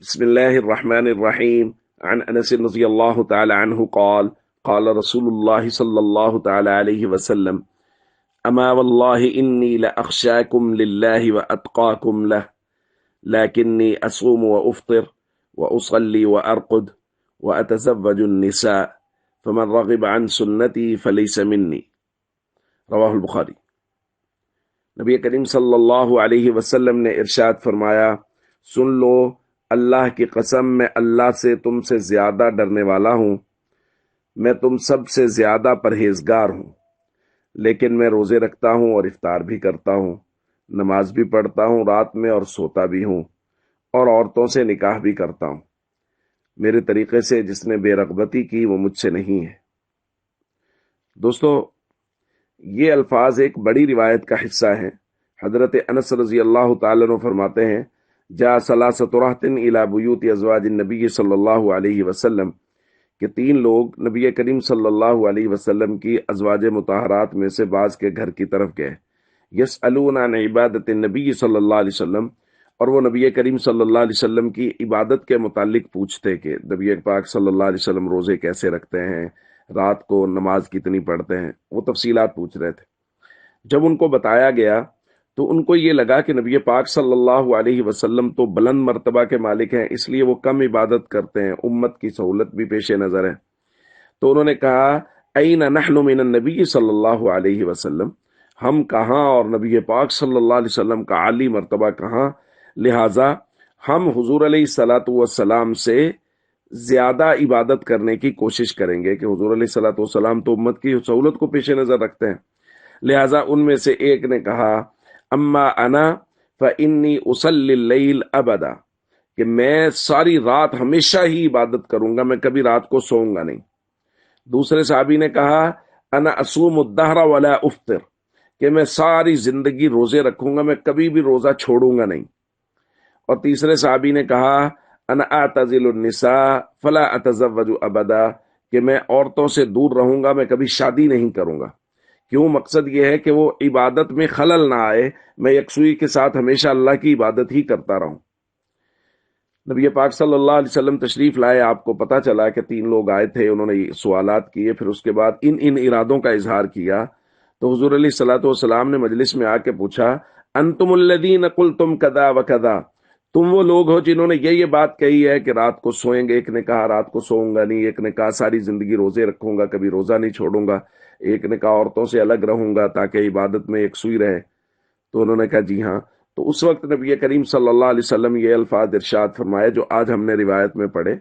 بسم الله الرحمن الرحيم. عن أنس رضي الله تعالى عنه قال قال رسول الله صلى الله تعالى عليه وسلم: أما والله إني لأخشاكم لله وأتقاكم له، لكني أصوم وأفطر وأصلي وأرقد وأتزوج النساء، فمن رغب عن سنتي فليس مني. رواہ البخاری۔ نبی کریم صلی اللہ علیہ وسلم نے ارشاد فرمایا، سن لو، اللہ کی قسم میں اللہ سے تم سے زیادہ ڈرنے والا ہوں، میں تم سب سے زیادہ پرہیزگار ہوں، لیکن میں روزے رکھتا ہوں اور افطار بھی کرتا ہوں، نماز بھی پڑھتا ہوں رات میں اور سوتا بھی ہوں، اور عورتوں سے نکاح بھی کرتا ہوں۔ میرے طریقے سے جس نے بے رغبتی کی وہ مجھ سے نہیں ہے۔ دوستو، یہ الفاظ ایک بڑی روایت کا حصہ ہیں۔ حضرت انس رضی اللہ تعالیٰ عنہ فرماتے ہیں، جاء ثلاثۃ رہط الی بیوت ازواج النبی صلی اللہ علیہ وسلم، کہ تین لوگ نبی کریم صلی اللہ علیہ وسلم کی ازواج مطہرات میں سے بعض کے گھر کی طرف گئے، یسألون عن عبادت النبی صلی اللہ علیہ وسلم، اور وہ نبی کریم صلی اللہ علیہ وسلم کی عبادت کے متعلق پوچھتے کہ نبی پاک صلی اللہ علیہ وسلم روزے کیسے رکھتے ہیں، رات کو نماز کتنی پڑھتے ہیں، وہ تفصیلات پوچھ رہے تھے۔ جب ان کو بتایا گیا تو ان کو یہ لگا کہ نبی پاک صلی اللہ علیہ وسلم تو بلند مرتبہ کے مالک ہیں، اس لیے وہ کم عبادت کرتے ہیں، امت کی سہولت بھی پیش نظر ہے۔ تو انہوں نے کہا، این نحن من النبی صلی اللہ علیہ وسلم، ہم کہاں اور نبی پاک صلی اللہ علیہ وسلم کا عالی مرتبہ کہاں، لہٰذا ہم حضور علیہ الصلوۃ والسلام سے زیادہ عبادت کرنے کی کوشش کریں گے، کہ حضور علیہ الصلوۃ والسلام تو امت کی سہولت کو پیش نظر رکھتے ہیں۔ لہٰذا ان میں سے ایک نے کہا، اما انا فانی اصلی اللیل ابدا، کہ میں ساری رات ہمیشہ ہی عبادت کروں گا، میں کبھی رات کو سوؤں گا نہیں۔ دوسرے صحابی نے کہا، انا اصوم الدہر ولا افطر، کہ میں ساری زندگی روزے رکھوں گا، میں کبھی بھی روزہ چھوڑوں گا نہیں۔ اور تیسرے صحابی نے کہا، انا اعتزل النساء فلا اتزوج ابدا، کہ میں عورتوں سے دور رہوں گا، میں کبھی شادی نہیں کروں گا۔ کیوں؟ مقصد یہ ہے کہ وہ عبادت میں خلل نہ آئے، میں یکسوئی کے ساتھ ہمیشہ اللہ کی عبادت ہی کرتا رہوں۔ نبی پاک صلی اللہ علیہ وسلم تشریف لائے، آپ کو پتا چلا کہ تین لوگ آئے تھے، انہوں نے سوالات کیے، پھر اس کے بعد ان ارادوں کا اظہار کیا۔ تو حضور علیہ الصلوۃ والسلام نے مجلس میں آ کے پوچھا، انتم الذین قلتم کذا وکذا، تم وہ لوگ ہو جنہوں نے یہ بات کہی ہے کہ رات کو سوئیں گے، ایک نے کہا رات کو سوؤں گا نہیں، ایک نے کہا ساری زندگی روزے رکھوں گا، کبھی روزہ نہیں چھوڑوں گا، ایک نے کہا عورتوں سے الگ رہوں گا تاکہ عبادت میں یکسوئی رہے۔ تو انہوں نے کہا جی ہاں۔ تو اس وقت نبی کریم صلی اللہ علیہ وسلم یہ الفاظ ارشاد فرمائے جو آج ہم نے روایت میں پڑھے،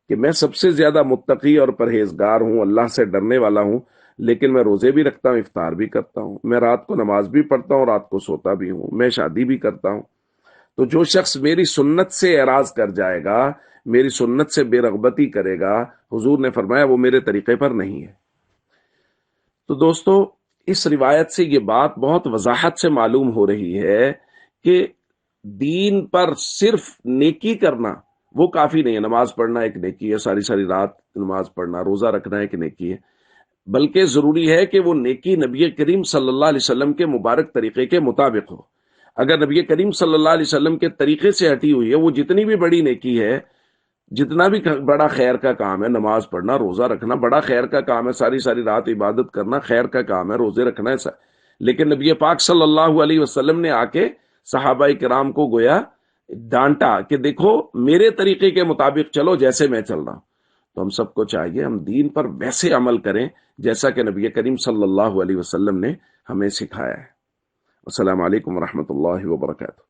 کہ میں سب سے زیادہ متقی اور پرہیزگار ہوں، اللہ سے ڈرنے والا ہوں، لیکن میں روزے بھی رکھتا ہوں، افطار بھی کرتا ہوں، میں رات کو نماز بھی پڑھتا ہوں، رات کو سوتا بھی ہوں، میں شادی بھی کرتا ہوں۔ تو جو شخص میری سنت سے اعراض کر جائے گا، میری سنت سے بے رغبتی کرے گا، حضور نے فرمایا وہ میرے طریقے پر نہیں ہے۔ تو دوستو، اس روایت سے یہ بات بہت وضاحت سے معلوم ہو رہی ہے کہ دین پر صرف نیکی کرنا وہ کافی نہیں ہے۔ نماز پڑھنا ایک نیکی ہے، ساری ساری رات نماز پڑھنا، روزہ رکھنا ایک نیکی ہے، بلکہ ضروری ہے کہ وہ نیکی نبی کریم صلی اللہ علیہ وسلم کے مبارک طریقے کے مطابق ہو۔ اگر نبی کریم صلی اللہ علیہ وسلم کے طریقے سے ہٹی ہوئی ہے، وہ جتنی بھی بڑی نیکی ہے، جتنا بھی بڑا خیر کا کام ہے، نماز پڑھنا، روزہ رکھنا بڑا خیر کا کام ہے، ساری ساری رات عبادت کرنا خیر کا کام ہے، روزے رکھنا ایسا، لیکن نبی پاک صلی اللہ علیہ وسلم نے آ کے صحابہ کرام کو گویا ڈانٹا کہ دیکھو میرے طریقے کے مطابق چلو جیسے میں چل رہا ہوں۔ تو ہم سب کو چاہیے ہم دین پر ویسے عمل کریں جیسا کہ نبی کریم صلی اللہ علیہ وسلم نے ہمیں سکھایا ہے۔ السلام علیکم ورحمۃ اللہ وبرکاتہ۔